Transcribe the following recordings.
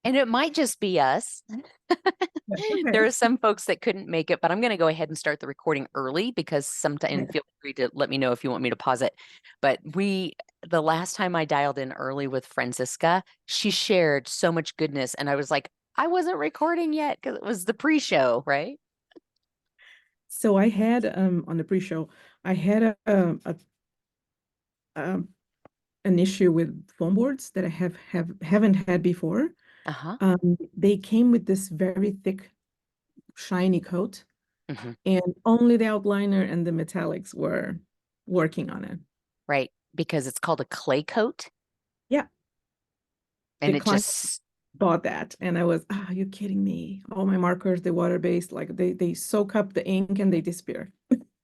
And it might just be us. That's There okay. are some folks that couldn't make it, but I'm going to go ahead and start the recording early because sometimes Yeah. feel free to let me know if you want me to pause it. But the last time I dialed in early with Francisca, she shared so much goodness. And I was like, I wasn't recording yet because it was the pre-show, right? So I had on the pre-show, I had um, an issue with foam boards that I haven't had before. Uh-huh. They came with this very thick, shiny coat, Hmm. and only the outliner and the metallics were working on it. Right. Because it's called a clay coat Yeah, the and it client just bought that, and I was, are you kidding me? All my markers, the water-based, like they soak up the ink and they disappear.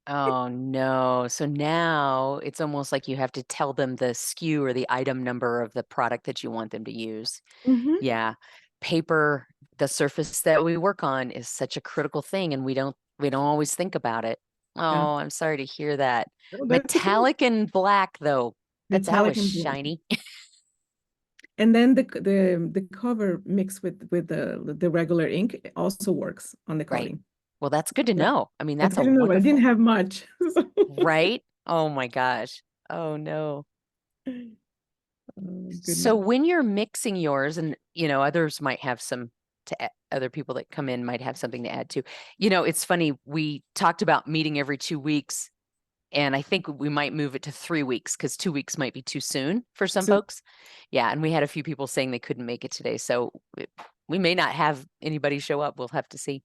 Oh no. So now it's almost like you have to tell them the SKU or the item number of the product that you want them to use. Hmm. Yeah. Paper, the surface that we work on is such a critical thing and we don't always think about it. Yeah, Oh, I'm sorry to hear that. no, that's okay. Metallic and black though. That was Metallic and black. shiny. And then the cover mixed with the regular ink also works on the Right. coating. Well, that's good to Yeah, know. I mean, that's that's a good to know. I didn't wonderful, have much. So. right? Oh my gosh. Oh no. Oh, So goodness. when you're mixing yours, and others might have other people that come in might have something to add to. It's funny, we talked about meeting every 2 weeks, and I think we might move it to 3 weeks because 2 weeks might be too soon for some So folks. Yeah, and we had a few people saying they couldn't make it today, so we may not have anybody show up. We'll have to see.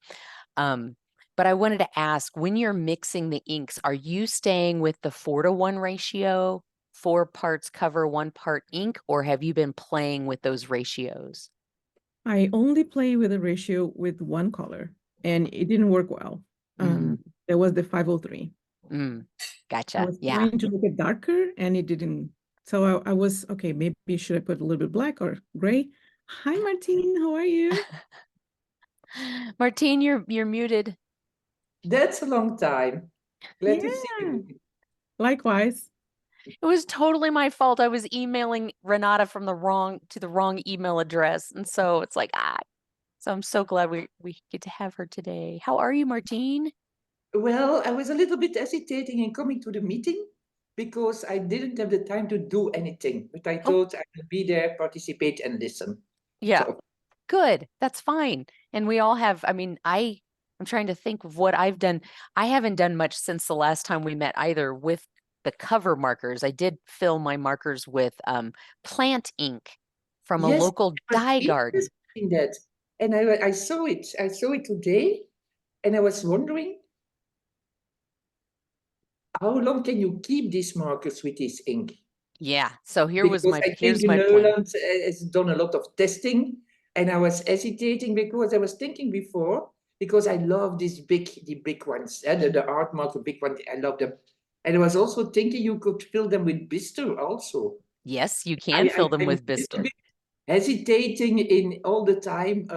Um, but I wanted to ask, when you're mixing the inks, are you staying with the 4-to-1 ratio, 4 parts cover, 1 part ink, or have you been playing with those ratios? I only play with a ratio with one color, and it didn't work well. Mm, There was the 503. mm, I gotcha. was Yeah. trying to make it darker, and it didn't. So I was okay. Maybe should I put a little bit black or gray? Hi, Martine. How are you? Martine, you're muted. That's a long time. Glad to see Yeah. you. Likewise. It was totally my fault. I was emailing Renata from the wrong email address. And so it's like, so I'm so glad we get to have her today. How are you, Martine? Well, I was a little bit hesitating in coming to the meeting because I didn't have the time to do anything. But I Oh, thought I would be there, participate, and listen. yeah. So, Good. That's fine. And we all have, I mean, I'm trying to think of what I've done. I haven't done much since the last time we met either with the cover markers. I did fill my markers with plant ink from a yes, local I was dye garden. interested in that. And I saw it. I saw it today. And I was wondering, how long can you keep these markers with this ink? Yeah. So Because I think here's my plan. Neuland has done a lot of testing, and I was hesitating because I was thinking before, because I love the big ones, the art mark, the big ones, I love them. And I was also thinking you could fill them with blister also. Yes, you can fill them I'm with a little Bister. bit hesitating in all the time,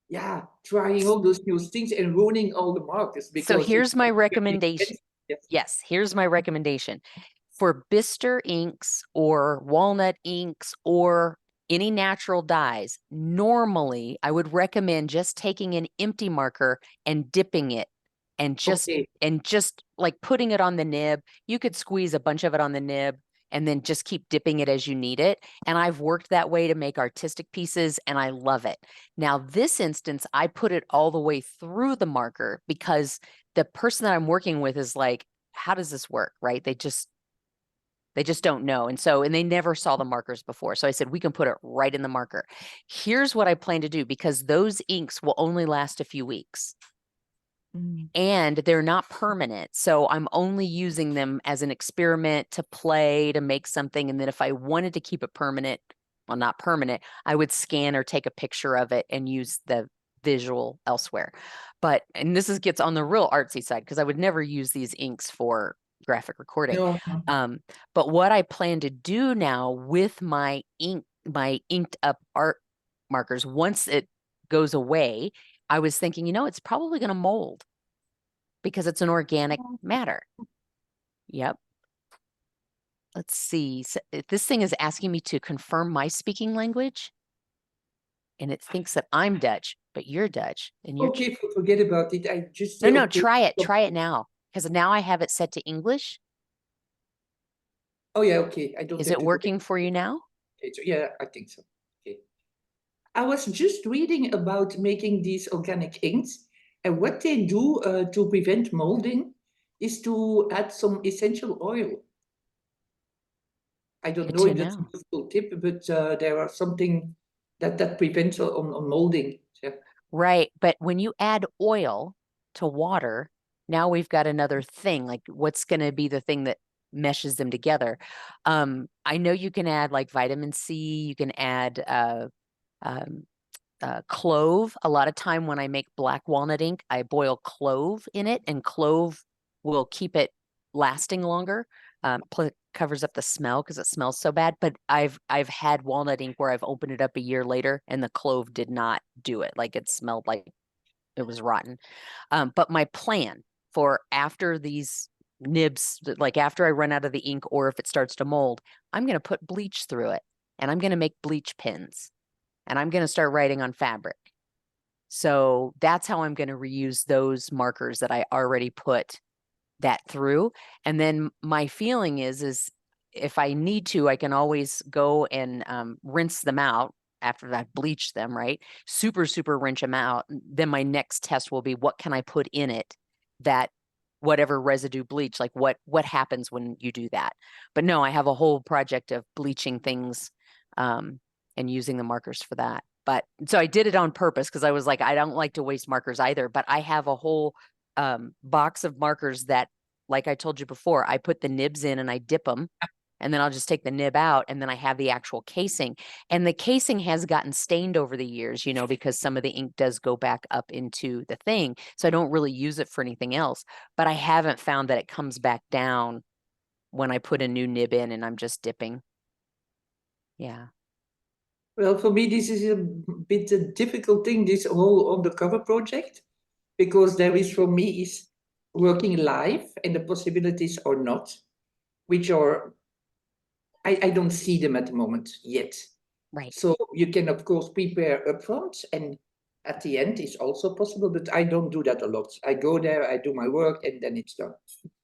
yeah, trying all those new things and ruining all the markers So because it's here's my very recommendation. expensive. Yes. Yes, here's my recommendation. For Bister inks or walnut inks or any natural dyes, normally I would recommend just taking an empty marker and dipping it and just Okay. and just like putting it on the nib. You could squeeze a bunch of it on the nib and then just keep dipping it as you need it. And I've worked that way to make artistic pieces and I love it. Now, this instance, I put it all the way through the marker because the person that I'm working with is like, how does this work? Right? They just don't know. And they never saw the markers before. So I said, we can put it right in the marker. Here's what I plan to do because those inks will only last a few weeks Mm. and they're not permanent. So I'm only using them as an experiment to play, to make something. And then if I wanted to keep it permanent, well, not permanent, I would scan or take a picture of it and use the visual elsewhere. And gets on the real artsy side because I would never use these inks for graphic recording. No. Um, but what I plan to do now with my inked up art markers, once it goes away, I was thinking, it's probably going to mold because it's an organic matter. Yep. Let's see. So this thing is asking me to confirm my speaking language. and it thinks that I'm Dutch, but you're Dutch and you're Okay, forget about it. I just no, say, no, okay. try it now. Because now I have it set to English. Oh yeah, okay. I don't Is have it to do working for you now? it. So, yeah, I think so. Okay. I was just reading about making these organic inks, and what they do to prevent molding is to add some essential oil. I don't Good know to if that's a know. useful tip, but there are something that prevents on molding. Yeah. Right. But when you add oil to water, now we've got another thing. Like, what's going to be the thing that meshes them together? I know you can add like vitamin C, you can add um, clove. A lot of time when I make black walnut ink, I boil clove in it, and clove will keep it lasting longer. Covers up the smell because it smells so bad. But I've had walnut ink where I've opened it up a year later and the clove did not do it. Like, it smelled like it was rotten. But my plan for after these nibs, like after I run out of the ink or if it starts to mold, I'm going to put bleach through it and I'm going to make bleach pins and I'm going to start writing on fabric. So that's how I'm going to reuse those markers that I already put that through. And then my feeling is if I need to, I can always go and rinse them out after I've bleached them, right? Super rinse them out. Then my next test will be, what can I put in it that whatever residue bleach, like what happens when you do that? But no, I have a whole project of bleaching things and using the markers for that. But so I did it on purpose because I was like, I don't like to waste markers either, but I have a whole box of markers that, like I told you before, I put the nibs in and I dip them and then I'll just take the nib out and then I have the actual casing. And the casing has gotten stained over the years, you know, because some of the ink does go back up into the thing. So I don't really use it for anything else, but I haven't found that it comes back down when I put a new nib in and I'm just dipping. Yeah. Well, for me, this is a bit a difficult thing, this whole undercover project, because there is, for me, is working live and the possibilities are not, which are, I don't see them at the moment yet. Right. So you can, of course, prepare upfront and at the end is also possible, but I don't do that a lot. I go there, I do my work, and then it's done.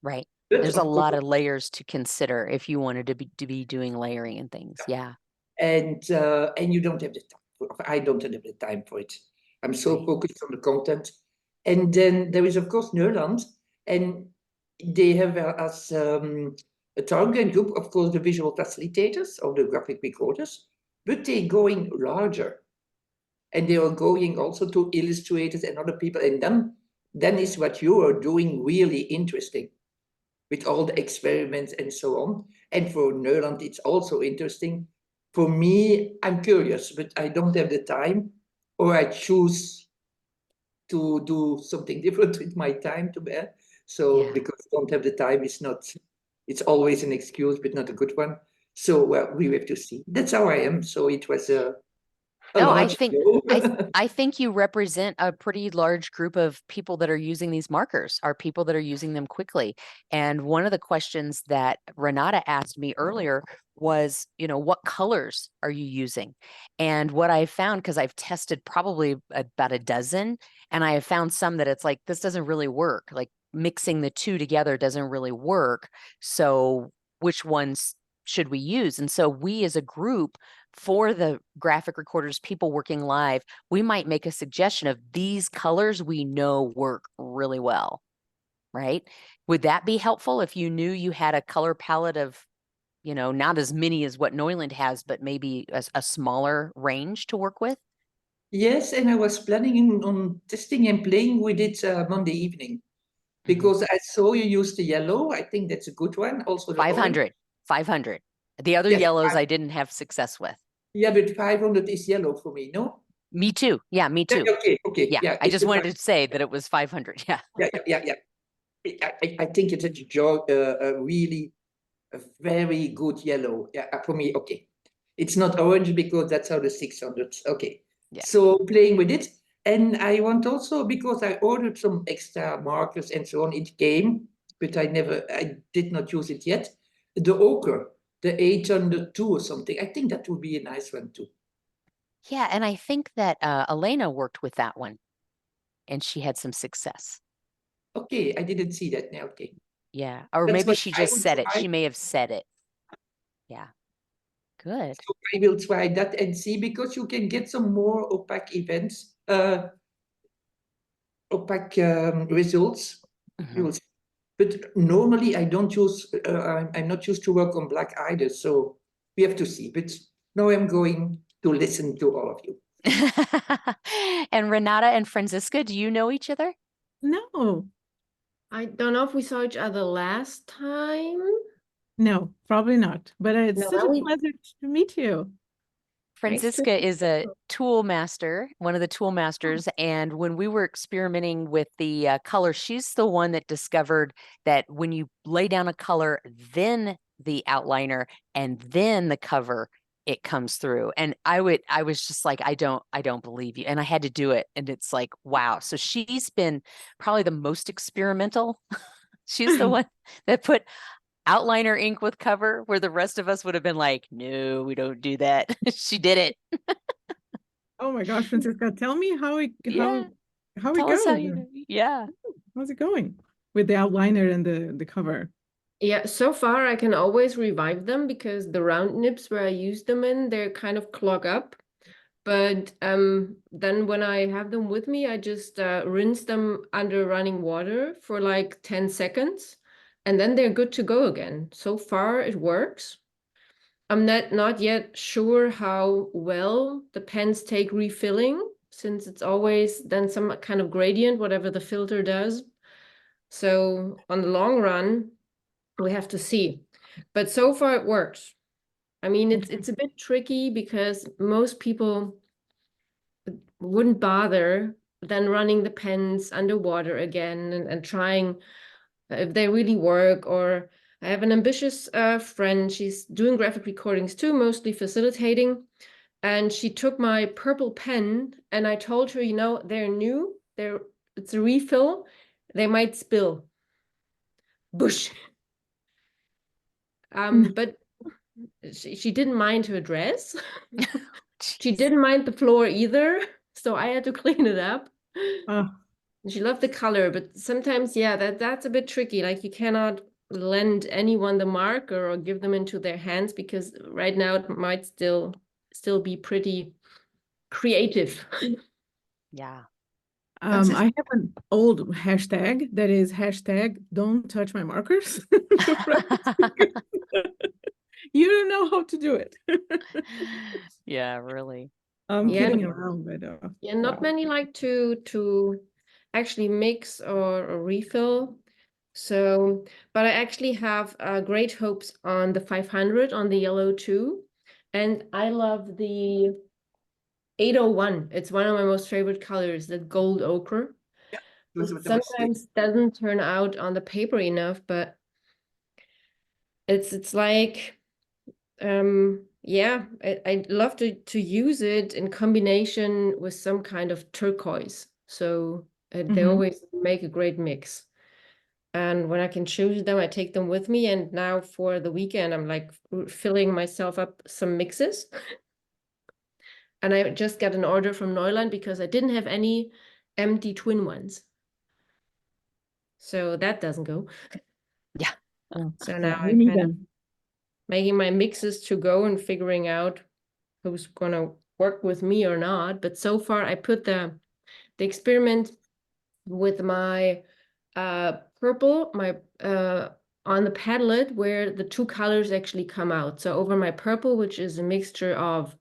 Right. But There's a of lot course, of layers to consider if you wanted to be doing layering and things. Yeah. and you don't have the time. I don't have the time for it. I'm so Right. focused on the content. And then there is, of course, Neuland, and they have as a target group, of course, the visual facilitators or the graphic recorders, but they're going larger. And they are going also to illustrators and other people. And then is what you are doing really interesting with all the experiments and so on. And for Neuland, it's also interesting. For me, I'm curious, but I don't have the time, or I choose to do something different with my time to bear. So Yeah. because I don't have the time, it's always an excuse, but not a good one. So well, we have to see. That's how I am. So it was a No, large show. I think you represent a pretty large group of people that are using these markers, are people that are using them quickly. And one of the questions that Renata asked me earlier was, you know, what colors are you using? And what I found, because I've tested probably about a dozen, and I have found some that it's like, this doesn't really work. Like, mixing the two together doesn't really work. So which ones should we use? And so we as a group, for the graphic recorders, people working live, we might make a suggestion of these colors we know work really well, right? Would that be helpful if you knew you had a color palette of, you know, not as many as what Neuland has, but maybe a smaller range to work with? Yes, and I was planning on testing and playing with it Monday evening because I saw you use the yellow. I think that's a good one. Also the orange. 500, 500. The other Yes, yellows I didn't have success with. yeah, but 500 is yellow for me, no? Me too. Yeah, me Yeah, too. okay, okay, Yeah, yeah. I just wanted to say that it was 500. Yeah. Yeah. I think it's a really a very good yellow. Yeah, for me, okay. It's not orange because that's how the 600. Okay. Yeah. So playing with it. And I want also, because I ordered some extra markers and so on, it came, but I did not use it yet. The ochre, the 802 or something. I think that would be a nice one too. Yeah, and I think that Elena worked with that one and she had some success. Okay, I didn't see that now. Okay. Yeah, or That's maybe what she I just would said it. try. She may have said it. Yeah, good. So I will try that and see, because you can get some more opaque events, opaque results. You Mhm. will see. But normally I don't use, I'm not used to work on black either. So we have to see. But now I'm going to listen to all of you. And Renata and Franziska, do you know each other? No, I don't know if we saw each other last time. no, probably not. But it's No, such now a we pleasure to meet you. nice to Franziska meet is a you. tool master, one of the tool masters. And when we were experimenting with the color, she's the one that discovered that when you lay down a color, then the outliner and then the cover, it comes through. And I was just like, I don't believe you. And I had to do it. And it's like, wow. So she's been probably the most experimental. She's the one that put outliner ink with cover, where the rest of us would have been like, no, we don't do that. She did it. Oh my gosh, Francisca, tell me Yeah. how it Tell us how goes. you do. Yeah. How's it going with the outliner and the cover? Yeah, so far I can always revive them because the round nibs where I use them in, they're kind of clog up. But then when I have them with me, I just rinse them under running water for like 10 seconds, and then they're good to go again. So far it works. I'm not yet sure how well the pens take refilling, since it's always then some kind of gradient, whatever the filter does. So on the long run, we have to see. But so far it works. I mean, it's a bit tricky because most people wouldn't bother then running the pens underwater again and trying if they really work. Or I have an ambitious friend, she's doing graphic recordings too, mostly facilitating. And she took my purple pen and I told her, you know, they're new, it's a refill, they might spill. Bush. But she didn't mind her dress. She Jeez. didn't mind the floor either, so I had to clean it up. Oh, She loved the color, but sometimes, yeah, that's a bit tricky. Like you cannot lend anyone the marker or give them into their hands because right now it might still be pretty creative. Yeah. Franziska, I have an old hashtag that is hashtag don't touch my markers. You don't know how to do it. Yeah, really. I'm Yeah, kidding around, but yeah, not wow. many like to actually mix or refill. So, but I actually have great hopes on the 500 on the yellow too. And I love the 801. It's one of my most favorite colors, the gold ochre. was It what I was saying. sometimes doesn't turn out on the paper enough, but it's like yeah, I'd love to use it in combination with some kind of turquoise. So they Mhm. always make a great mix. And when I can choose them, I take them with me. And now for the weekend, I'm like filling myself up some mixes. And I just got an order from Neuland because I didn't have any empty twin ones. So that doesn't go. Yeah. Oh, So yeah, now we I'm need kind of them. making my mixes to go and figuring out who's gonna work with me or not. But so far I put the experiment with my purple, my on the Padlet where the two colors actually come out. So over my purple, which is a mixture of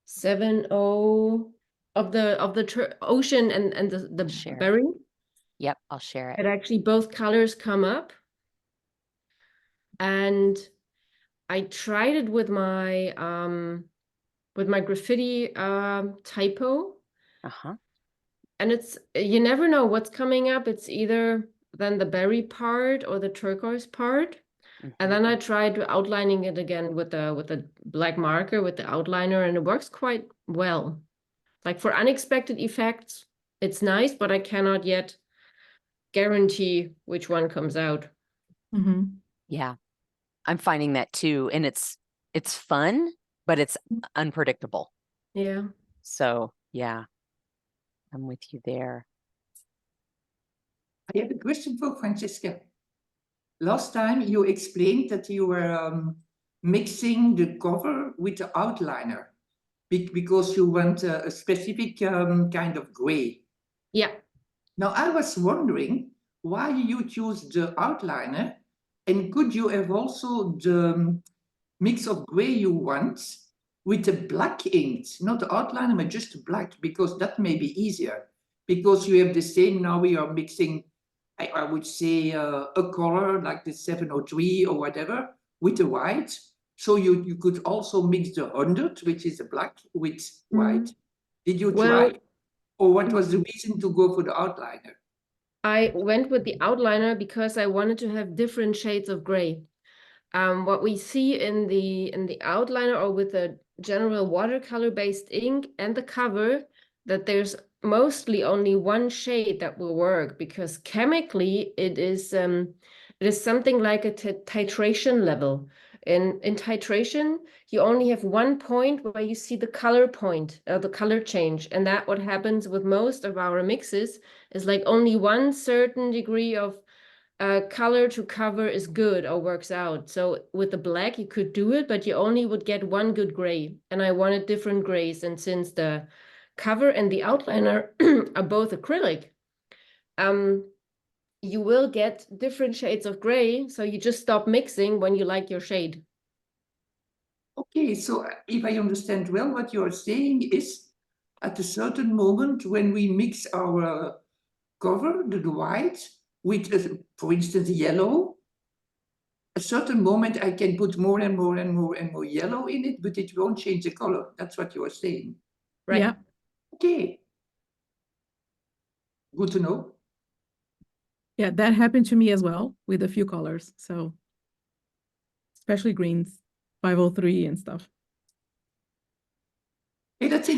7-0 of the ocean and the Share it. berry, Yep, I'll share it. it actually both colors come up. And I tried it with my graffiti typo. Uh-huh. And it's, you never know what's coming up. It's either then the berry part or the turquoise part. And then I tried outlining it again with the black marker with the outliner, and it works quite well. Like for unexpected effects, it's nice, but I cannot yet guarantee which one comes out. Mhm. Yeah. I'm finding that too. And it's fun, but it's unpredictable. Yeah. So yeah, I'm with you there. I have a question for Francesca. Last time you explained that you were mixing the cover with the outliner because you want a specific kind of gray. Yeah. Now, I was wondering why you choose the outliner, and could you have also the mix of gray you want with the black ink, not the outliner, but just black, because that may be easier. Because you have the same, now we are mixing, I would say, a color like the 703 or whatever with the white. So you could also mix the 100, which is the black, with white. Did you Well, try? Or what was the reason to go for the outliner? I went with the outliner because I wanted to have different shades of gray. What we see in the outliner or with the general watercolor-based ink and the cover, that there's mostly only one shade that will work, because chemically it is something like a titration level. In titration, you only have one point where you see the color point, the color change, and that what happens with most of our mixes is like only one certain degree of color to cover is good or works out. So with the black, you could do it, but you only would get one good gray. And I wanted different grays. And since the cover and the outliner are both acrylic, you will get different shades of gray. So you just stop mixing when you like your shade. Okay, so if I understand well, what you are saying is at a certain moment when we mix our cover, the white, with, for instance, yellow, a certain moment I can put more and more and more and more yellow in it, but it won't change the color. That's what you are saying. Right. Yeah. Okay. Good to know. Yeah, that happened to me as well with a few colors. So especially greens, 503 and stuff. Hey, that's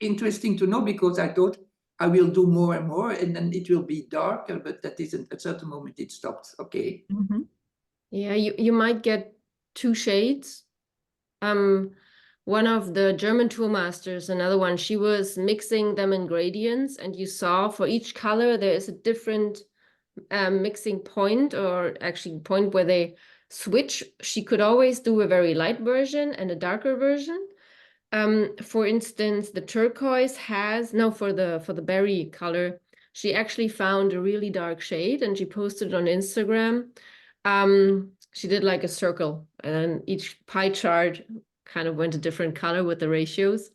interesting to know, because I thought I will do more and more and then it will be darker, but that isn't, at a certain moment it stops. Okay. Mm-hmm. Yeah, you might get two shades. One of the German tool masters, another one, she was mixing them in gradients, and you saw for each color there is a different mixing point, or actually point where they switch. She could always do a very light version and a darker version. For instance, the turquoise has, no, for the berry color, she actually found a really dark shade and she posted it on Instagram. She did like a circle, and then each pie chart kind of went a different color with the ratios.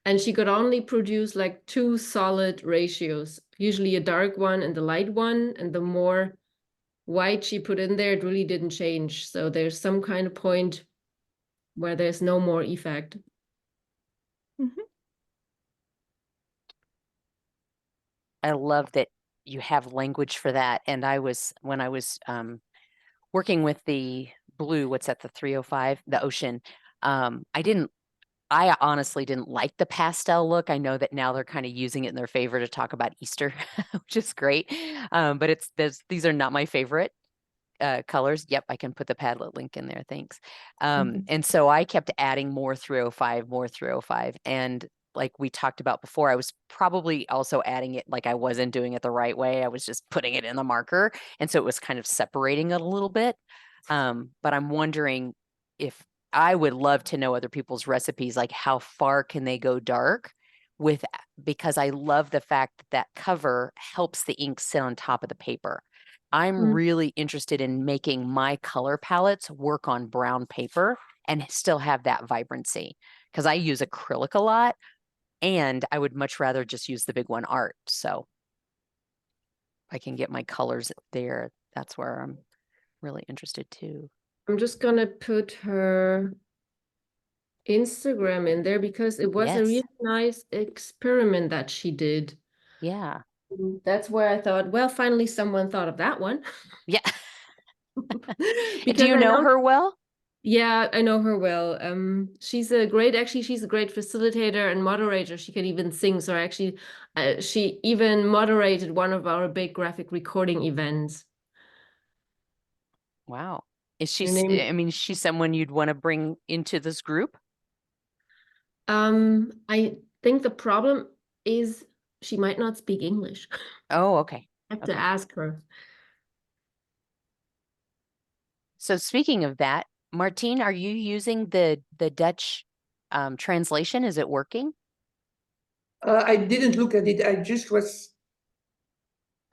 And she could only produce like two solid ratios, usually a dark one and the light one. And the more white she put in there, it really didn't change. So there's some kind of point where there's no more effect. Mm-hmm. I love that you have language for that. And when I was working with the blue, what's that, the 305, the ocean, I honestly didn't like the pastel look. I know that now they're kind of using it in their favor to talk about Easter, which is great. But these are not my favorite colors. Yep, I can put the Padlet link in there. Thanks. And so I kept adding more 305, more 305. And like we talked about before, I was probably also adding it like I wasn't doing it the right way. I was just putting it in the marker. And so it was kind of separating it a little bit. But I'm wondering if I would love to know other people's recipes, like how far can they go dark with, because I love the fact that that cover helps the ink sit on top of the paper. I'm really interested in making my color palettes work on brown paper and still have that vibrancy, because I use acrylic a lot and I would much rather just use the big one art. So if I can get my colors there, that's where I'm really interested too. I'm just gonna put her Instagram in there because it was a Yes. really nice experiment that she did. Yeah. That's where I thought, well, finally someone thought of that one. Yeah. Because Do you I know her well? Yeah, I know her well. She's a great facilitator and moderator. She can even sing. So actually, she even moderated one of our big graphic recording events. Wow. Is she, Her name, I mean, is she someone you'd want to bring into this group? I think the problem is she might not speak English. Oh, okay. I have to Okay. ask her. So speaking of that, Martine, are you using the Dutch translation? Is it working? I didn't look at it. I just was,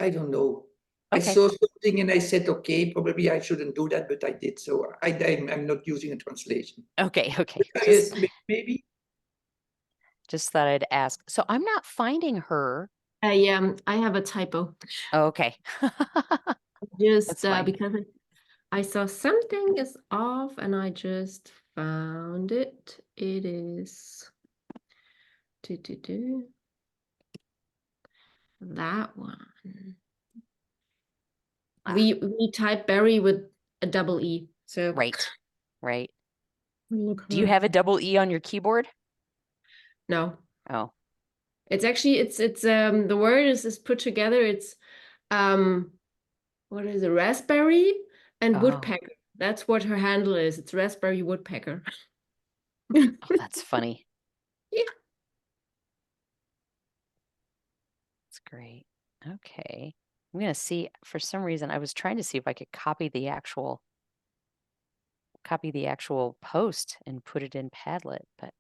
I don't know. I Okay. saw something and I said, okay, probably I shouldn't do that, but I did. So I'm not using a translation. Okay. Okay. Yes, maybe. Just thought I'd ask. So I'm not finding her. I have a typo. Oh, okay. Just That's fine. because I saw something is off and I just found it. It is that one. Ah. We type berry with a double E. So Right. Right. Look Do you her. have a double E on your keyboard? no. Oh, It's actually it's the word is put together. It's what is it? Raspberry and oh, woodpecker. That's what her handle is. It's raspberry woodpecker. oh, that's funny. Yeah. That's great. Okay. I'm gonna see, for some reason, I was trying to see if I could copy the actual post and put it in Padlet, but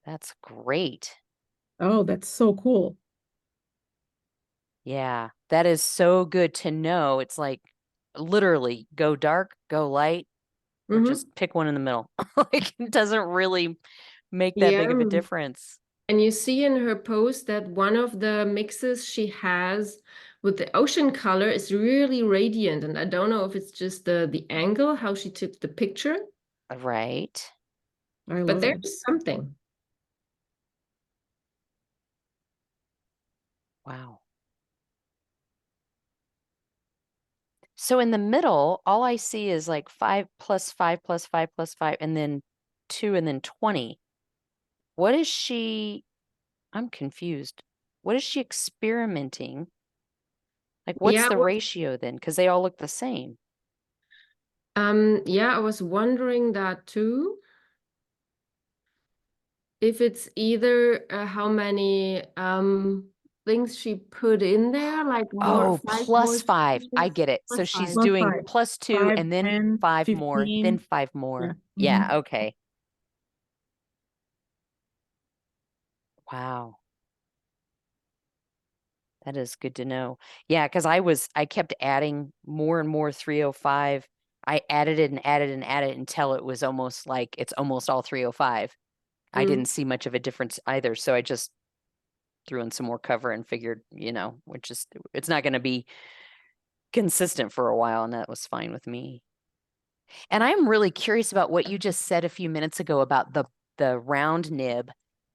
that's great. Oh, that's so cool. Yeah, that is so good to know. It's like literally go dark, go light, or Mm-hmm. just pick one in the middle. Like it doesn't really make that Yeah. big of a difference. And you see in her post that one of the mixes she has with the ocean color is really radiant. And I don't know if it's just the angle, how she took the picture, Right. I but love it. there's something. Wow. So in the middle, all I see is like 5 plus 5 plus 5 plus 5, and then 2 and then 20. What is she? I'm confused. What is she experimenting? Like, what's Yeah, the ratio then? Because they all look the same. yeah, I was wondering that too. If it's either how many things she put in there, like more Oh, 5 more plus 5. I spaces, get it. So plus she's 5. Plus doing 5. plus 2 5, and then 10, 5 more, then 15. 5 Yeah. more. Mhm. Yeah, okay. Wow. That is good to know. Yeah, because I kept adding more and more 305. I added it and added and added until it was almost like it's almost all 305. I Mm. didn't see much of a difference either. So I just threw in some more cover and figured, it's not going to be consistent for a while. And that was fine with me. And I'm really curious about what you just said a few minutes ago about the round nib,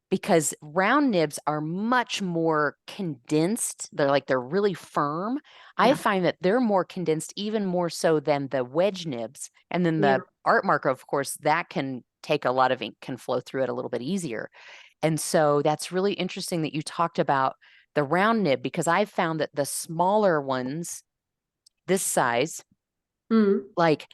because round nibs are much more condensed. They're really firm. I Yeah. find that they're more condensed, even more so than the wedge nibs. And then Yeah. the art marker, of course, that can take a lot of ink, can flow through it a little bit easier. And so that's really interesting that you talked about the round nib, because I've found that the smaller ones, this size, Mm. like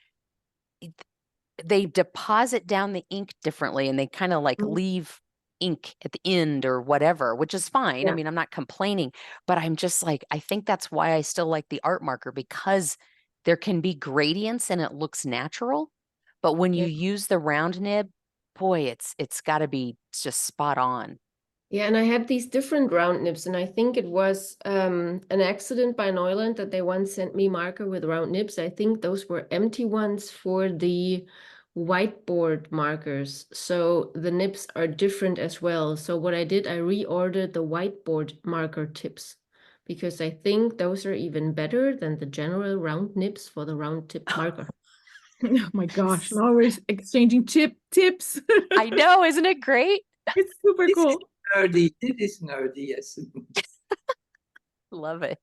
they deposit down the ink differently, and they kind of like Mm. leave ink at the end or whatever, which is fine. I Yeah. mean, I'm not complaining, but I'm just like, I think that's why I still like the art marker, because there can be gradients and it looks natural. But when you Yeah. use the round nib, boy, it's got to be just spot on. Yeah, and I had these different round nibs, and I think it was an accident by Neuland that they once sent me marker with round nibs. I think those were empty ones for the whiteboard markers. So the nibs are different as well. So what I did, I reordered the whiteboard marker tips, because I think those are even better than the general round nibs for the round tip marker. Oh my gosh. Now we're exchanging tips. I know, isn't it great? It's super This is cool. nerdy. This is nerdy, yes. Love it.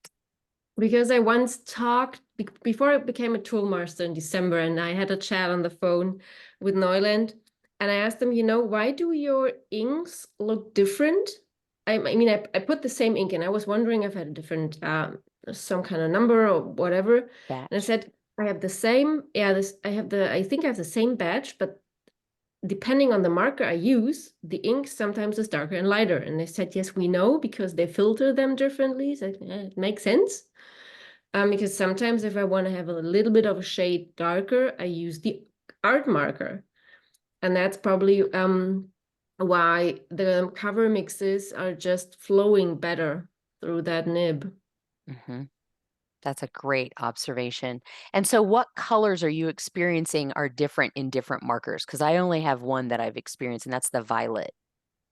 Because I once talked before I became a tool master in December, and I had a chat on the phone with Neuland, and I asked them, why do your inks look different? I mean, I put the same ink in. I was wondering if I had a different, some kind of number or whatever. And I Batch. said, I have the same, I think I have the same batch, but depending on the marker I use, the ink sometimes is darker and lighter. And they said, yes, we know because they filter them differently. So it makes sense. Because sometimes if I want to have a little bit of a shade darker, I use the art marker. And that's probably why the cover mixes are just flowing better through that nib. Mm-hmm. That's a great observation. And so what colors are you experiencing are different in different markers? Because I only have one that I've experienced, and that's the violet,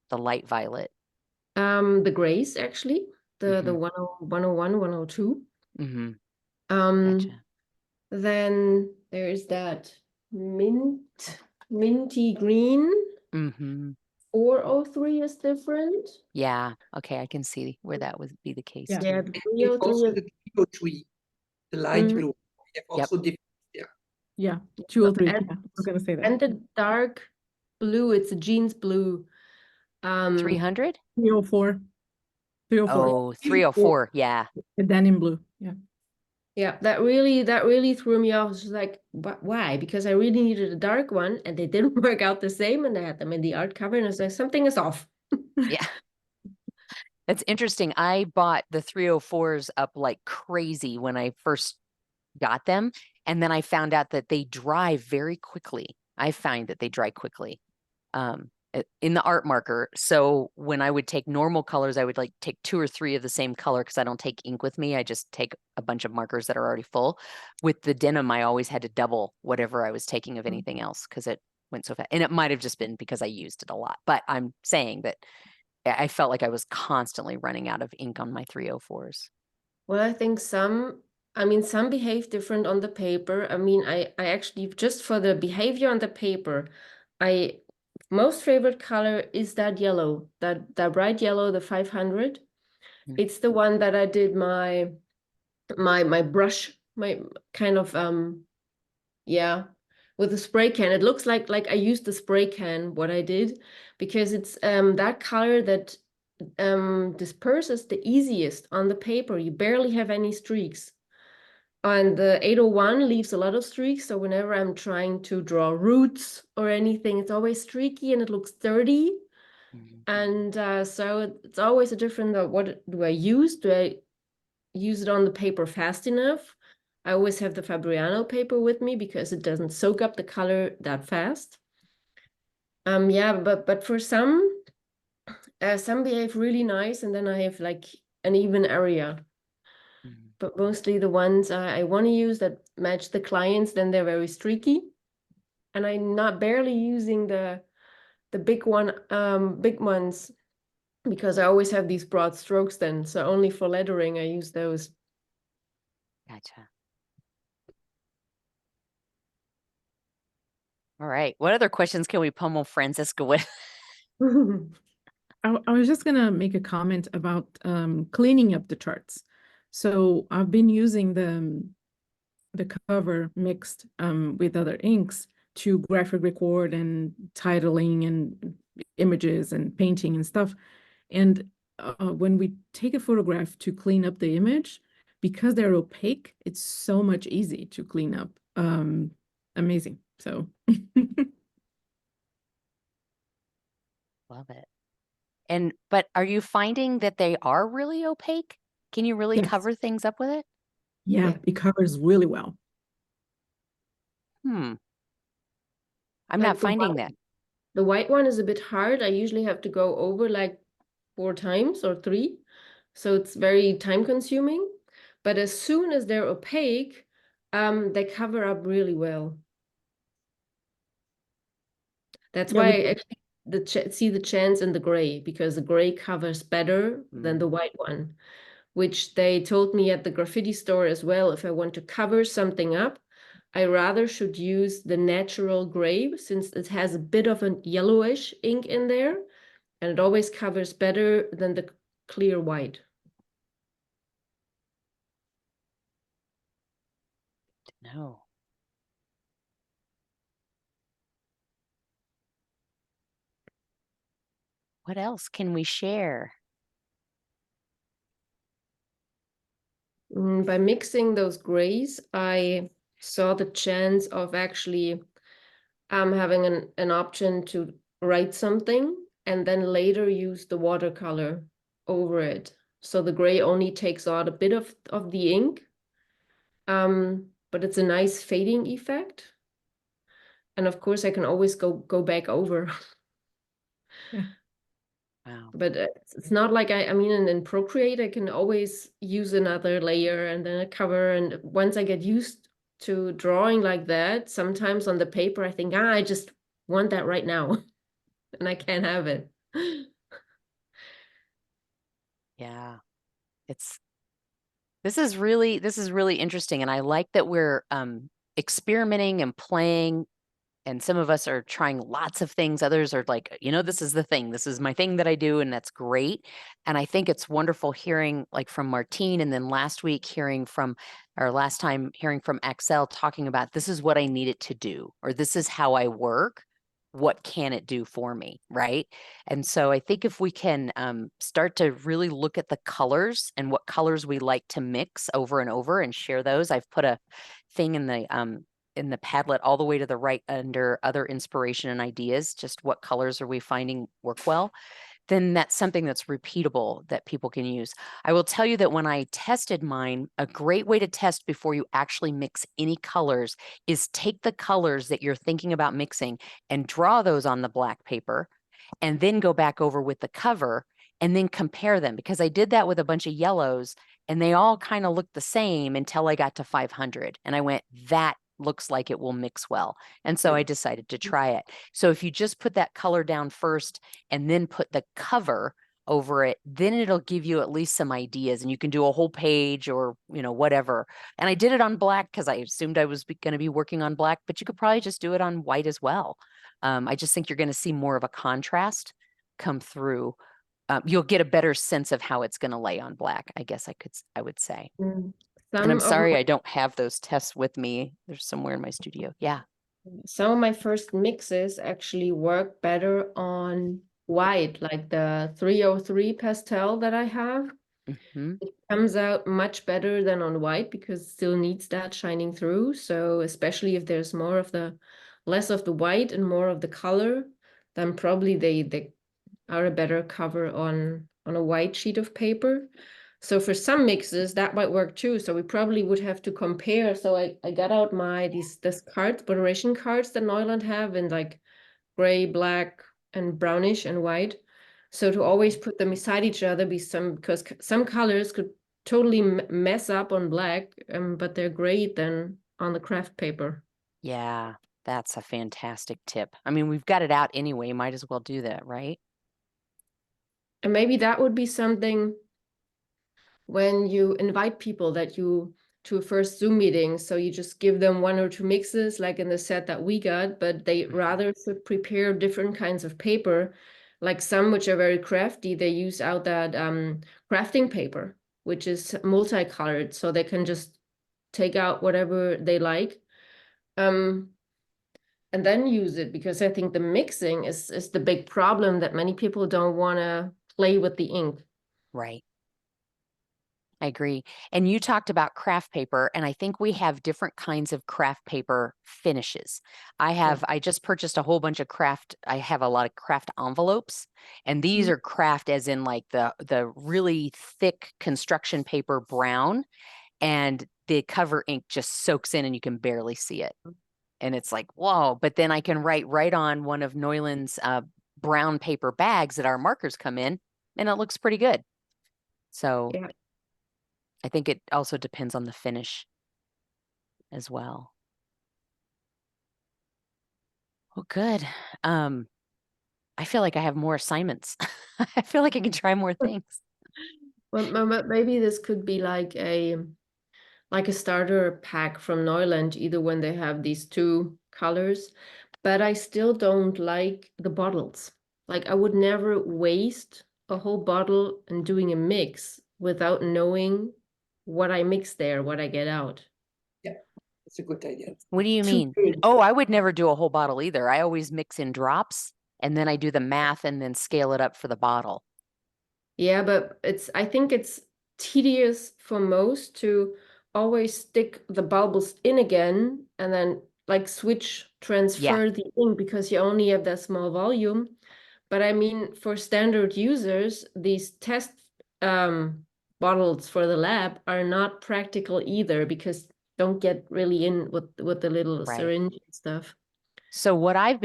the light violet. The grays, actually, the Mhm. 101, 102. Mm-hmm. Um, Gotcha. Then there is that minty green. Mm-hmm. 403 is different. Yeah. Okay. I can see where that would be the case Yeah. too. Yeah, the We have 303 also is the 303, the light Mhm. blue. We have also different. Yeah, 203. and, Yeah, we're gonna say that. and the dark blue, it's a jeans blue. 300? 304. 304. Oh, 304. Yeah. The denim blue. Yeah. Yeah, that really threw me off. It's just like, why? Because I really needed a dark one and they didn't work out the same and I had them in the art cover and I was like, something is off. Yeah. That's interesting. I bought the 304s up like crazy when I first got them. And then I found out that they dry very quickly. I find that they dry quickly in the art marker. So when I would take normal colors, I would like take 2 or 3 of the same color because I don't take ink with me. I just take a bunch of markers that are already full. With the denim, I always had to double whatever I was taking of anything else because it went so fast. And it might have just been because I used it a lot. But I'm saying that I felt like I was constantly running out of ink on my 304s. Well, I think some behave different on the paper. I actually, just for the behavior on the paper, I most favorite color is that yellow, that bright yellow, the 500. Mm. It's the one that I did my brush, my kind of yeah, with the spray can. It looks like I used the spray can, what I did, because it's that color that disperses the easiest on the paper. You barely have any streaks. And the 801 leaves a lot of streaks. So whenever I'm trying to draw roots or anything, it's always streaky and it looks dirty. Mhm. And so it's always a different, what do I use? Do I use it on the paper fast enough? I always have the Fabriano paper with me because it doesn't soak up the color that fast. Yeah, but for some behave really nice, and then I have like an even area. Mhm. But mostly the ones I want to use that match the clients, then they're very streaky. And I'm not barely using the big ones because I always have these broad strokes then. So only for lettering I use those. Gotcha. All right. What other questions can we pummel Francisca with? I was just gonna make a comment about cleaning up the charts. So I've been using the cover mixed with other inks to graphic record and titling and images and painting and stuff. And when we take a photograph to clean up the image, because they're opaque, it's so much easy to clean up. Amazing. So Love it. But are you finding that they are really opaque? Can you really yes, cover things up with it? yeah, Yeah. it covers really well. I'm Like not finding that. the white one is a bit hard. I usually have to go over like 4 times or 3. So it's very time consuming. But as soon as they're opaque, they cover up really well. That's Yeah, why with I actually see the chance in the gray, because the gray covers better than the Mm. white one, which they told me at the graffiti store as well. If I want to cover something up, I rather should use the natural gray, since it has a bit of a yellowish ink in there, and it always covers better than the clear white. No. What else can we share? By mixing those grays, I saw the chance of actually having an option to write something and then later use the watercolor over it. So the gray only takes out a bit of the ink, but it's a nice fading effect. And of course, I can always go back over. Yeah. Wow. But it's not like I mean, in Procreate, I can always use another layer and then a cover. And once I get used to drawing like that, sometimes on the paper, I think, I just want that right now. And I can't have it. Yeah. This is really interesting. And I like that we're experimenting and playing. And some of us are trying lots of things. Others are like, this is the thing. This is my thing that I do. And that's great. And I think it's wonderful hearing like from Martine, and then last time hearing from Axel talking about this is what I need it to do, or this is how I work. What can it do for me, right? And so I think if we can start to really look at the colors and what colors we like to mix over and over and share those. I've put a thing in the Padlet all the way to the right under other inspiration and ideas, just what colors are we finding work well, then that's something that's repeatable that people can use. I will tell you that when I tested mine, a great way to test before you actually mix any colors is take the colors that you're thinking about mixing and draw those on the black paper, and then go back over with the cover and then compare them, because I did that with a bunch of yellows and they all kind of looked the same until I got to 500. And I went, that looks like it will mix well. And so I decided to try it. So if you just put that color down first and then put the cover over it, then it'll give you at least some ideas, and you can do a whole page or, whatever. And I did it on black because I assumed I was going to be working on black, but you could probably just do it on white as well. I just think you're going to see more of a contrast come through. You'll get a better sense of how it's going to lay on black, I guess I would say. And I'm sorry I don't have those tests with me. They're somewhere in my studio. Yeah. Some of my first mixes actually work better on white, like the 303 pastel that I have. Mm-hmm. It comes out much better than on white because it still needs that shining through. So especially if there's less of the white and more of the color, then probably they are a better cover on a white sheet of paper. So for some mixes that might work too. So we probably would have to compare. So I got out these cards, boderation cards that Neuland have in like gray, black, and brownish and white. So to always put them beside each other, because some colors could totally mess up on black, but they're great then on the craft paper. Yeah, that's a fantastic tip. I mean, we've got it out anyway. Might as well do that, right? And maybe that would be something when you invite people to a first Zoom meeting. So you just give them 1 or 2 mixes, like in the set that we got, but they rather should prepare different kinds of paper. Like some which are very crafty, they use out that crafting paper, which is multicolored, so they can just take out whatever they like. And then use it, because I think the mixing is the big problem, that many people don't want to play with the ink. Right. I agree. And you talked about craft paper, and I think we have different kinds of craft paper finishes. I just purchased a whole bunch of I have a lot of craft envelopes, and these are craft as in like the really thick construction paper brown, and the cover ink just soaks in and you can barely see it. And it's like, whoa, but then I can write right on one of Neuland's brown paper bags that our markers come in, and it looks pretty good. So yeah. I think it also depends on the finish as well. Well, good. I feel like I have more assignments. I feel like I can try more things. Well, maybe this could be like a starter pack from Neuland, either when they have these 2 colors, but I still don't like the bottles. Like I would never waste a whole bottle and doing a mix without knowing what I mix there, what I get out. Yeah, that's a good idea. What do you mean? Oh, I would never do a whole bottle either. I always mix in drops, and then I do the math and then scale it up for the bottle. Yeah, but I think it's tedious for most to always stick the bubbles in again and then like transfer the ink because you only have that small volume. But I mean, for standard users, these test bottles for the lab are not practical either because don't get really in with the little syringe and stuff. So what I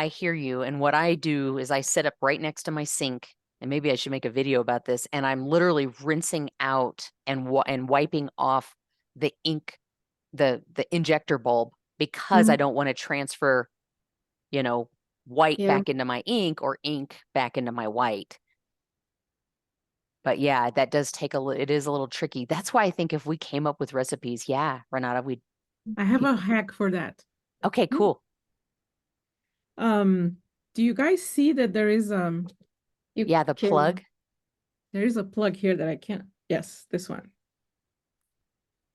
hear you, and what I do is I sit up right next to my sink, and maybe I should make a video about this, and I'm literally rinsing out and wiping off the ink, the injector bulb, because I don't want to transfer, you know, white back into my ink or ink back into my white. But yeah, that does take it is a little tricky. That's why I think if we came up with recipes, yeah, Renata, I have a hack for that. Okay, cool. Do you guys see that there is the plug? There is a plug here that I can't. Yes, this one.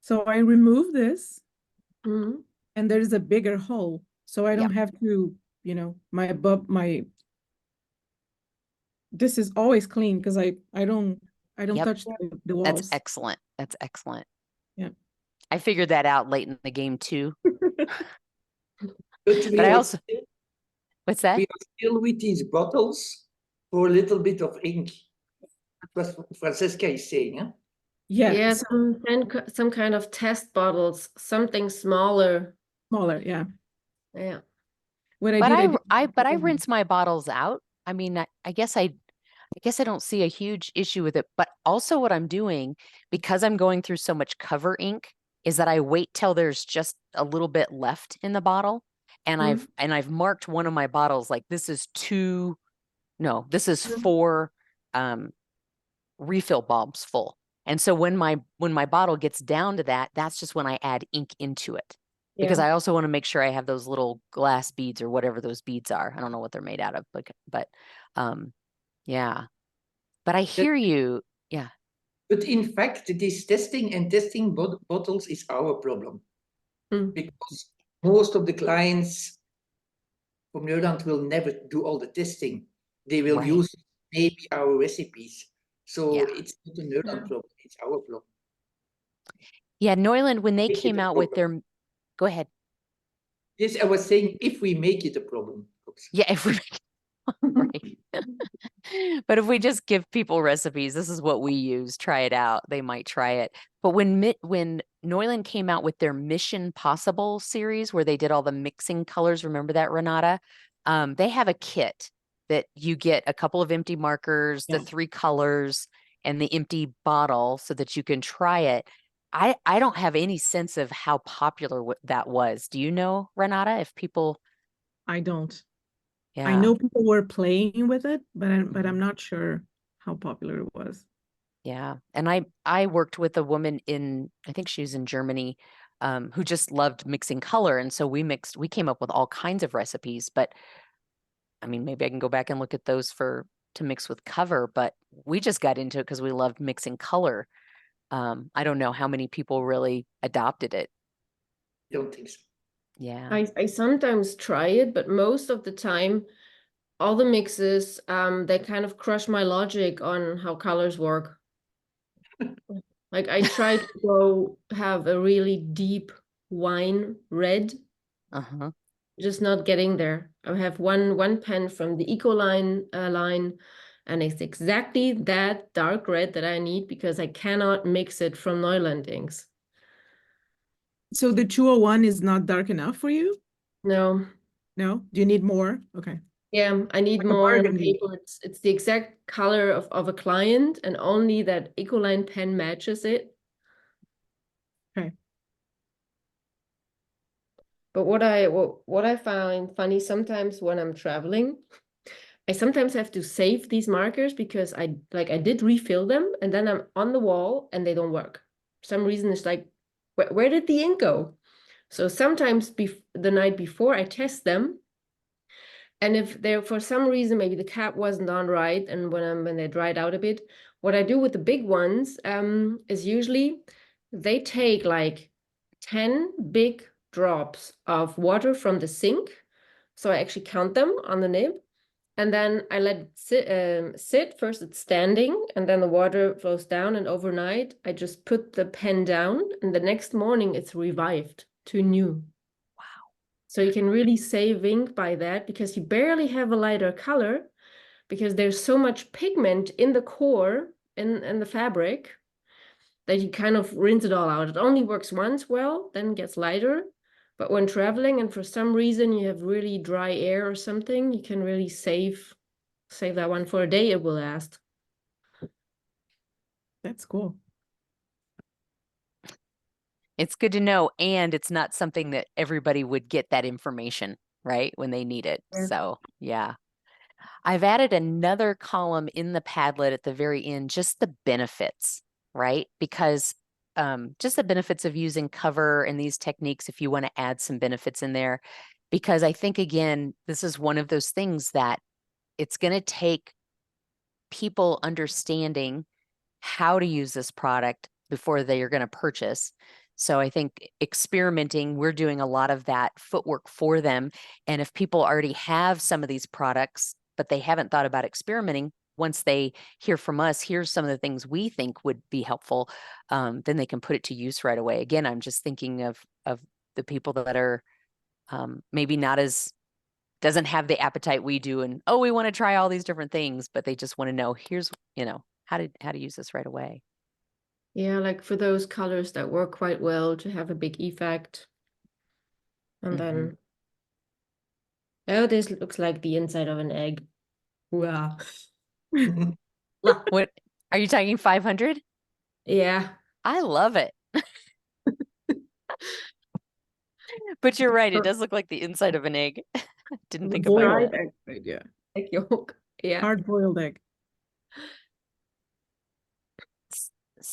So I remove this, and there's a bigger hole, so I don't have to, you know, this is always clean because I don't touch the walls. That's excellent. That's excellent. Yeah. I figured that out late in the game too. But I also, what's that? We are still with these bottles for a little bit of ink. That's what Francesca is saying, huh? Yeah. Yeah, some kind of test bottles, something smaller. Smaller, yeah. Yeah. What I rinse my bottles out. I mean, I guess I don't see a huge issue with it, but also what I'm doing, because I'm going through so much cover ink, is that I wait till there's just a little bit left in the bottle. And I've marked one of my bottles like this is 4 refill bulbs full. And so when my bottle gets down to that, that's just when I add ink into it. Because I also want to make sure I have those little glass beads or whatever those beads are. I don't know what they're made out of, but yeah. But I hear you. Yeah. But in fact, this testing bottles is our problem. Because most of the clients from Neuland will never do all the testing. They will use maybe our recipes. So it's not a Neuland problem, it's our problem. Yeah, Neuland, when they came out with their... Go ahead. Yes, I was saying if we make it a problem. Yeah, if we right. But if we just give people recipes, this is what we use, try it out, they might try it. But when Neuland came out with their Mission Possible series, where they did all the mixing colors, remember that, Renata? They have a kit that you get a couple of empty markers, the 3 colors, and the empty bottle so that you can try it. I don't have any sense of how popular that was. Do you know, Renata, if people... I don't. Yeah. I know people were playing with it, but I'm not sure how popular it was. Yeah. And I worked with a woman I think she was in Germany, who just loved mixing color. And so we came up with all kinds of recipes, but I mean, maybe I can go back and look at those to mix with cover, but we just got into it because we loved mixing color. I don't know how many people really adopted it. I don't think so. Yeah. I sometimes try it, but most of the time, all the mixes, they kind of crush my logic on how colors work. Like I try to go have a really deep wine red. Just not getting there. I have one pen from the Ecoline line, and it's exactly that dark red that I need because I cannot mix it from Neuland inks. So the 201 is not dark enough for you? No. No? Do you need more? Okay. Yeah, I need more on paper. It's the exact color of a client, and only that Ecoline pen matches it. Okay. But what I find funny sometimes when I'm traveling, I sometimes have to save these markers because I did refill them and then I'm on the wall and they don't work. For some reason it's like, where did the ink go? So sometimes the night before I test them, and if they're for some reason maybe the cap wasn't on right, and when they dried out a bit, what I do with the big ones is usually they take like 10 big drops of water from the sink. So I actually count them on the nib. And then I let it sit. First it's standing, and then the water flows down, and overnight I just put the pen down, and the next morning it's revived to new. So you can really save ink by that because you barely have a lighter color because there's so much pigment in the core and the fabric that you kind of rinse it all out. It only works once well, then gets lighter. But when traveling and for some reason you have really dry air or something, you can really save that one for a day. It will last. That's cool. It's good to know, and it's not something that everybody would get that information, right, when they need it. Yeah. So, yeah. I've added another column in the Padlet at the very end, just the benefits, right? Because just the benefits of using cover and these techniques, if you want to add some benefits in there, because I think, again, this is one of those things that it's going to take people understanding how to use this product before they are going to purchase. So I think experimenting, we're doing a lot of that footwork for them. And if people already have some of these products, but they haven't thought about experimenting, once they hear from us, here's some of the things we think would be helpful, then they can put it to use right away. Again, I'm just thinking of the people that are maybe not as, doesn't have the appetite we do, and oh, we want to try all these different things, but they just want to know, here's, how to use this right away. Yeah, like for those colors that work quite well to have a big effect. And then, oh, this looks like the inside of an egg. Wow. What are you talking 500? Yeah. I love it. But you're right, it does look like the inside of an egg. Didn't think about Boiled that. egg, right? Yeah. Egg yolk. Yeah. Hard-boiled egg.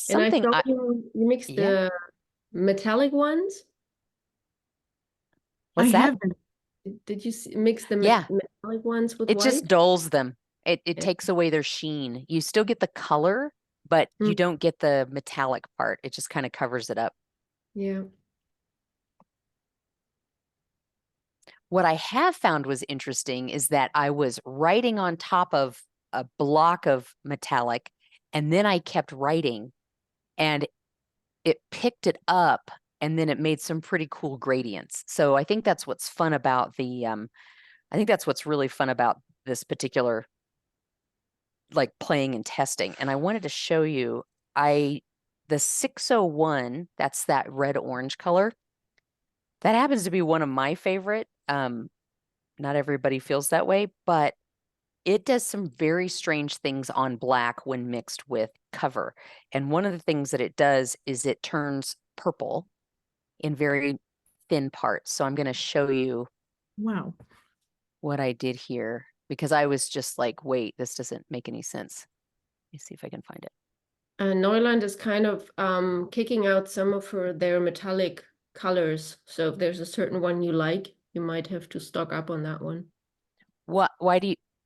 And I Something saw you mix yeah. the metallic ones. What's I that? have them. Did you mix the Yeah. metallic ones with It white? just dulls them. It Yeah. takes away their sheen. You still get the color, but you don't get the metallic part. It just kind of covers it up. Yeah. What I have found was interesting is that I was writing on top of a block of metallic, and then I kept writing, and it picked it up, and then it made some pretty cool gradients. So I think that's what's fun about I think that's what's really fun about this particular, like, playing and testing. And I wanted to show you, the 601, that's that red orange color. That happens to be one of my favorite. Not everybody feels that way, but it does some very strange things on black when mixed with cover. And one of the things that it does is it turns purple in very thin parts. So I'm going to show you Wow. what I did here, because I was just like, wait, this doesn't make any sense. Let me see if I can find it. Neuland is kind of kicking out some of their metallic colors. So if there's a certain one you like, you might have to stock up on that one.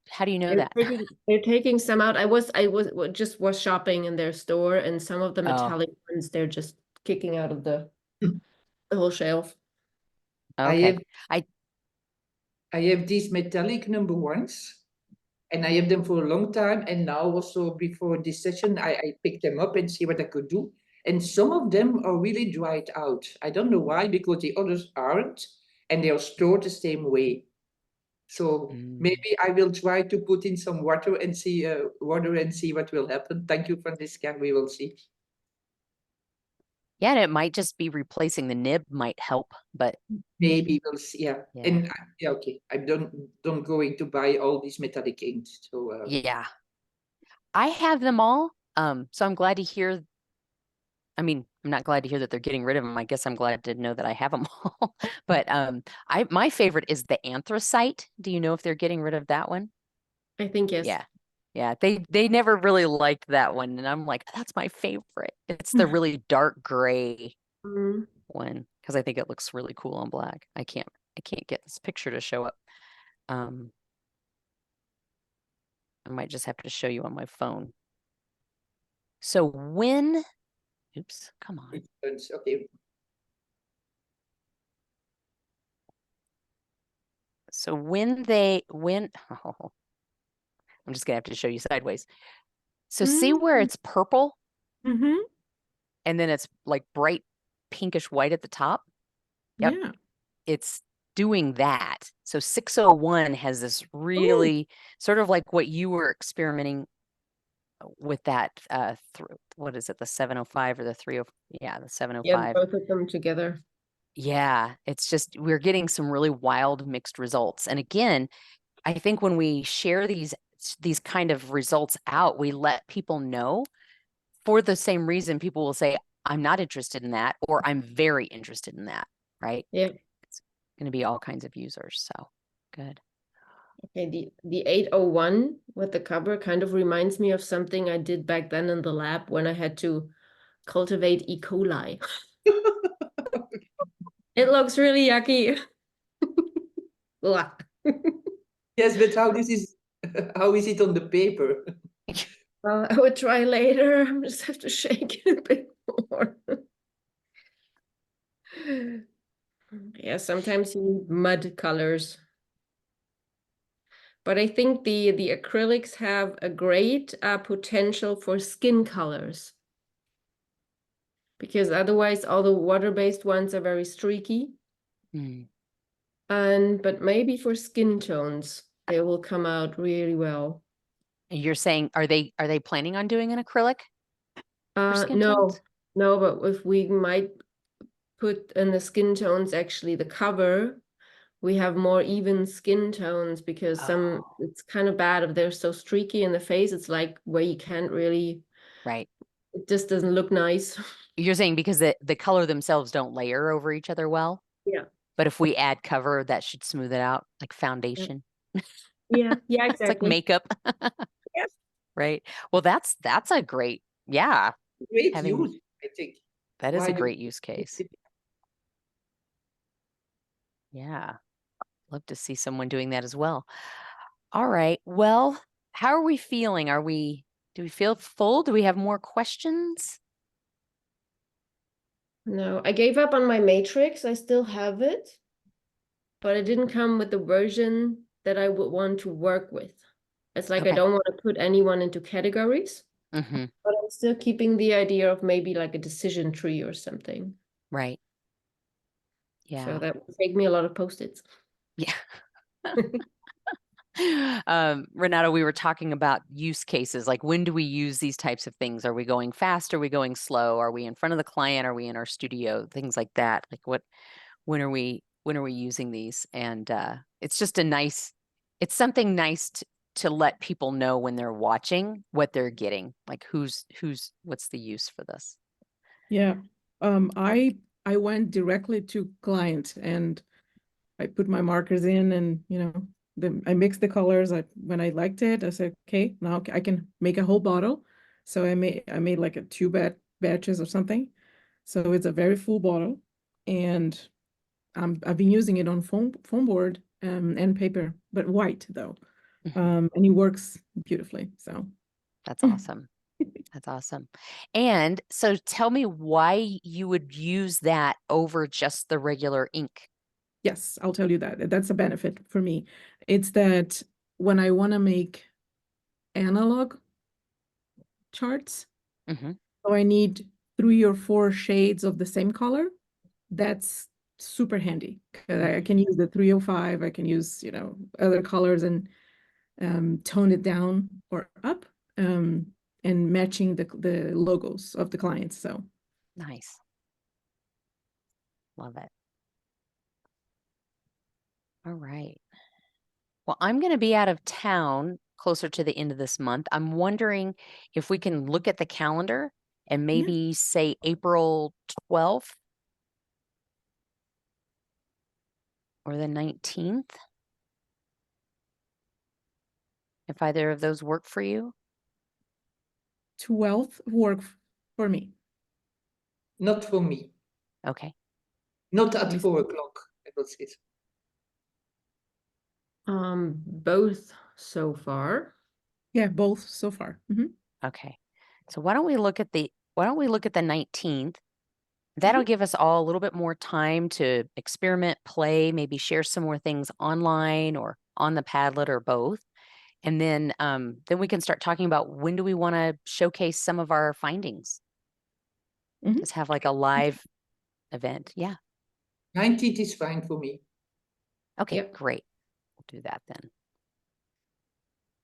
How do you know They're that? they're taking some out. I was shopping in their store, and some of the metallic ones they're just kicking out of the whole shelf. Okay. I have these metallic number ones, and I have them for a long time. And now also before this session, I picked them up and see what I could do. And some of them are really dried out. I don't know why, because the others aren't, and they are stored the same way. So maybe I will try to put in some water and see what will happen. Thank you, Franziska. We will see. Yeah, and it might just be replacing the nib might help, but maybe we'll see. Yeah, yeah. and yeah, okay. I don't going to buy all these metallic inks. So yeah, I have them all. So I'm glad to hear. I mean, I'm not glad to hear that they're getting rid of them. I guess I'm glad to know that I have them all. But my favorite is the anthracite. Do you know if they're getting rid of that one? I think yes. Yeah. Yeah, they never really liked that one, and I'm like, that's my favorite. It's the really dark gray one, because I think it looks really cool on black. I can't get this picture to show up. I might just have to show you on my phone. So when, oops, come on. okay. So I'm just gonna have to show you sideways. So see where it's purple? Mm-hmm. And then it's like bright pinkish white at the top? Yep. Yeah. It's doing that. So 601 has this really sort of like what you were experimenting with that what is it, the 705 or the 30, yeah, the Yeah, 705. both of them together. Yeah, it's just we're getting some really wild mixed results. And again, I think when we share these kind of results out, we let people know for the same reason people will say, I'm not interested in that, or I'm very interested in that, right? Yeah. It's going to be all kinds of users. So good. Okay, the 801 with the cover kind of reminds me of something I did back then in the lab when I had to cultivate E. coli. It looks really yucky. Ugh. Yes, but how is it on the paper? I would try later. I just have to shake it a bit more. Yeah, sometimes you need mud colors. But I think the acrylics have a great potential for skin colors. Because otherwise all the water-based ones are very streaky. Mm. But maybe for skin tones, they will come out really well. And you're saying, are they planning on doing an acrylic for skin tones? No, but if we might put in the skin tones, actually the cover, we have more even skin tones because it's kind of bad if they're so streaky in the face. It's like where you can't really, Right. it just doesn't look nice. You're saying because the color themselves don't layer over each other well? Yeah. But if we add cover, that should smooth it out, like foundation. Yeah, It's like exactly. makeup. Yes. Right. Well, that's a great, yeah. Great Having- use, I think. That is a Why- great use case. Yeah. Love to see someone doing that as well. All right. Well, how are we feeling? Do we feel full? Do we have more questions? No, I gave up on my matrix. I still have it, but it didn't come with the version that I would want to work with. It's like I Okay. don't want to put anyone into categories, Mm-hmm. but I'm still keeping the idea of maybe like a decision tree or something. Right. Yeah. So that would take me a lot of Post-its. Yeah. Renato, we were talking about use cases. Like, when do we use these types of things? Are we going fast? Are we going slow? Are we in front of the client? Are we in our studio? Things like that. Like, when are we using these? And it's just it's something nice to let people know when they're watching what they're getting. Like, what's the use for this? Yeah. I went directly to client and I put my markers in and, I mixed the colors. When I liked it, I said, okay, now I can make a whole bottle. So I made like a 2 batches or something. So it's a very full bottle. And I've been using it on foam board and paper, but white though. Mhm. And it works beautifully. So That's awesome. That's awesome. And so tell me why you would use that over just the regular ink. yes, I'll tell you that. That's a benefit for me. It's that when I want to make analog charts, Mm-hmm. so I need 3 or 4 shades of the same color. That's super handy because I can use the 305. I can use, other colors and tone it down or up and matching the logos of the clients. So Nice. Love it. All right. Well, I'm going to be out of town closer to the end of this month. I'm wondering if we can look at the calendar and maybe say April 12th or the 19th. If either of those work for you. 12th work for me. Not for me. Okay. Not at 4 o'clock, I will say. Both so far. Yeah, both so far. Okay. So why don't we look at the 19th? That'll give us all a little bit more time to experiment, play, maybe share some more things online or on the Padlet or both. And then we can start talking about when do we want to showcase some of our findings. Just have like a live event. Yeah. 19th is fine for me. Okay, Yep. great. We'll do that then.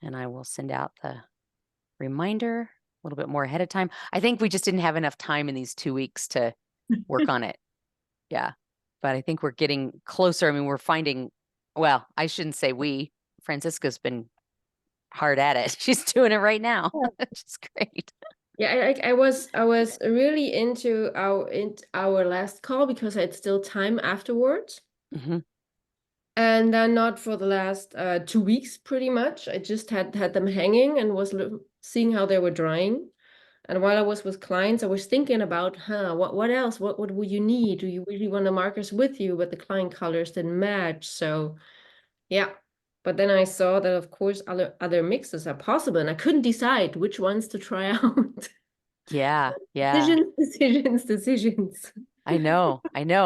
And I will send out the reminder a little bit more ahead of time. I think we just didn't have enough time in these 2 weeks to work on it. Yeah. But I think we're getting closer. I mean, we're finding, well, I shouldn't say we. Francisca's been hard at it. She's doing it right now, which is great. Yeah, I was really into our last call because I had still time afterwards. Mhm. And then not for the last 2 weeks, pretty much. I just had them hanging and was seeing how they were drying. And while I was with clients, I was thinking about, what else? What would you need? Do you really want the markers with you? But the client colors didn't match. So yeah. But then I saw that, of course, other mixes are possible, and I couldn't decide which ones to try out. Yeah. Yeah. Decisions. I know.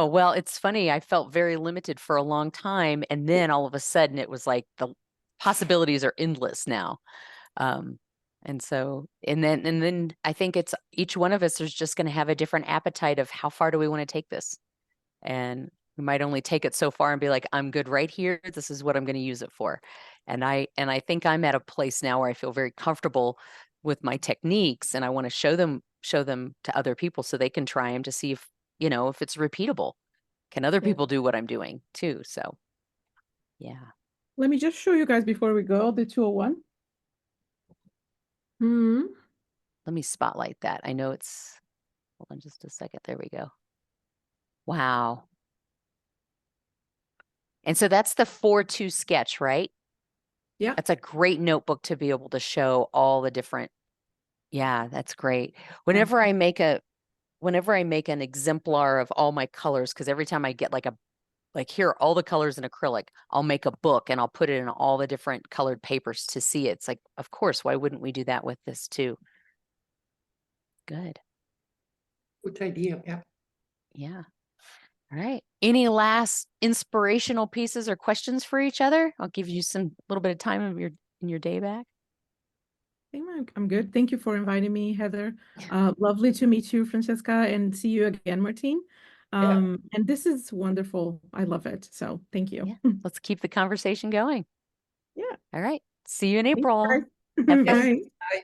Well, it's funny. I felt very limited for a long time. And then all of a sudden it was like the possibilities are endless now. And so, and then I think it's each one of us is just going to have a different appetite of how far do we want to take this? And we might only take it so far and be like, I'm good right here. This is what I'm going to use it for. And I think I'm at a place now where I feel very comfortable with my techniques, and I want to show them to other people so they can try them to see if, if it's repeatable. Can other people do what I'm doing too? So yeah. Let me just show you guys before we go the 201. Let me spotlight that. I know it's, hold on just a second. There we go. Wow. And so that's the 4-2 sketch, right? Yeah. That's a great notebook to be able to show all the different. Yeah, that's great. Whenever I make an exemplar of all my colors, because every time I get like here are all the colors in acrylic, I'll make a book and I'll put it in all the different colored papers to see it. It's like, of course, why wouldn't we do that with this too? Good. Good idea. Yeah. Yeah. All right. Any last inspirational pieces or questions for each other? I'll give you some little bit of time of in your day back. I think I'm good. Thank you for inviting me, Heather. Lovely to meet you, Francesca, and see you again, Martine. And this is wonderful. I love it. So thank you. Yeah. Let's keep the conversation going. Yeah. All right. See you in Thanks, April. guys. Have fun. Bye. Bye.